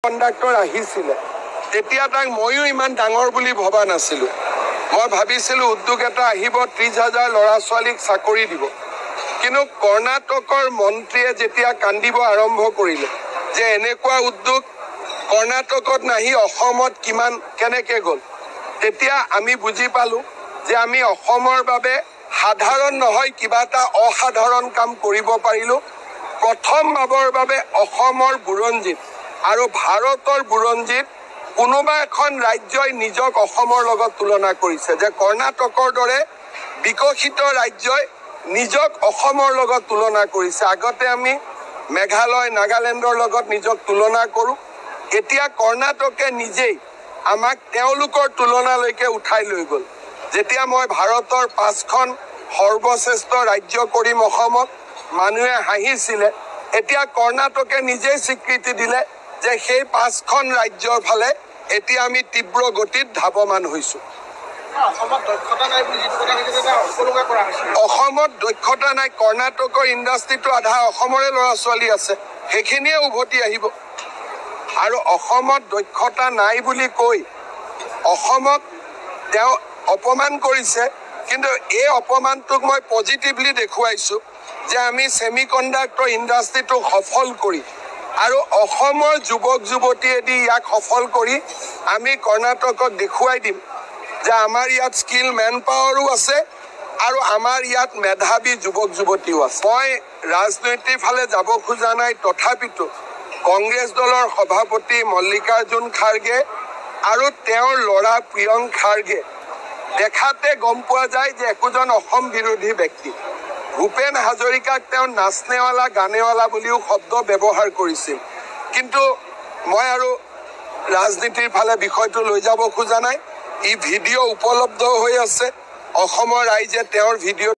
Conductor আহিছিলে তেতিয়া তাক ময়ো ইমান ডাঙৰ বুলি ভবা নাছিলো। মই ভাবিছিলো উদ্যোগ এটা আহিব 30,000 ল'ৰা ছোৱালীক চাকৰি দিব। কিন্তু কৰ্ণাটকৰ মন্ত্ৰীয়ে যেতিয়া কান্দিব আৰম্ভ কৰিলে যে এনেকুৱা উদ্যোগ কৰ্ণাটকত নাহি অসমত কেনেকে গ'ল, তেতিয়া আমি বুজি পালো যে আমি অসমৰ বাবে সাধাৰণ নহয় কিবা এটা অসাধাৰণ কাম কৰিব পাৰিলো। প্ৰথমবাৰৰ বাবে অসমৰ বুৰঞ্জীত আৰু ভাৰতৰ বুৰঞ্জীত কোনোবা এখন ৰাজ্যই নিজক অসমৰ লগত তুলনা কৰিছে যে কৰ্ণাটকৰ দৰে বিকশিত ৰাজ্যই নিজক অসমৰ লগত তুলনা কৰিছে। আগতে আমি মেঘালয় নাগালেণ্ডৰ লগত নিজক তুলনা কৰোঁ, এতিয়া কৰ্ণাটকে নিজেই আমাক তেওঁলোকৰ তুলনালৈকে উঠাই লৈ গ'ল। যেতিয়া মই ভাৰতৰ 5খন সৰ্বশ্ৰেষ্ঠ ৰাজ্য কৰিম অসমক, মানুহে হাঁহিছিলে, এতিয়া কৰ্ণাটকে নিজেই স্বীকৃতি দিলে যে সেই 5খন ৰাজ্যৰ ফালে এতিয়া আমি তীব্ৰ গতিত ধাৱমান হৈছোঁ। অসমত দক্ষতা নাই, কৰ্ণাটকৰ ইণ্ডাষ্ট্ৰিটো আধা অসমৰে ল'ৰা ছোৱালী আছে, সেইখিনিয়ে উভতি আহিব। আৰু অসমত দক্ষতা নাই বুলি কৈ অসমক তেওঁ অপমান কৰিছে, কিন্তু এই অপমানটোক মই পজিটিভলি দেখুৱাইছোঁ যে আমি ছেমি কণ্ডাক্টৰ ইণ্ডাষ্ট্ৰিটো সফল কৰি আৰু অসমৰ যুৱক যুৱতীয়েদি ইয়াক সফল কৰি আমি কৰ্ণাটকক দেখুৱাই দিম যে আমাৰ ইয়াত স্কিল মেন পাৱাৰো আছে আৰু আমাৰ ইয়াত মেধাৱী যুৱক যুৱতীও আছে। মই ৰাজনৈতিক ফালে যাব খোজা নাই, তথাপিতো কংগ্ৰেছ দলৰ সভাপতি মল্লিকাৰ্জুন খাৰ্গে আৰু তেওঁৰ ল'ৰা প্ৰিয়ংক খাৰ্গে দেখাতে গম পোৱা যায় যে একোজন অসম বিৰোধী ব্যক্তি। ভূপেন হাজৰিকাক তেওঁ নাচনেৱালা গানেৱালা বুলিও শব্দ ব্যৱহাৰ কৰিছিল। কিন্তু মই আৰু ৰাজনীতিৰ ফালে বিষয়টো লৈ যাব খোজা নাই। ই ভিডিঅ' উপলব্ধ হৈ আছে, অসমৰ ৰাইজে তেওঁৰ ভিডিঅ'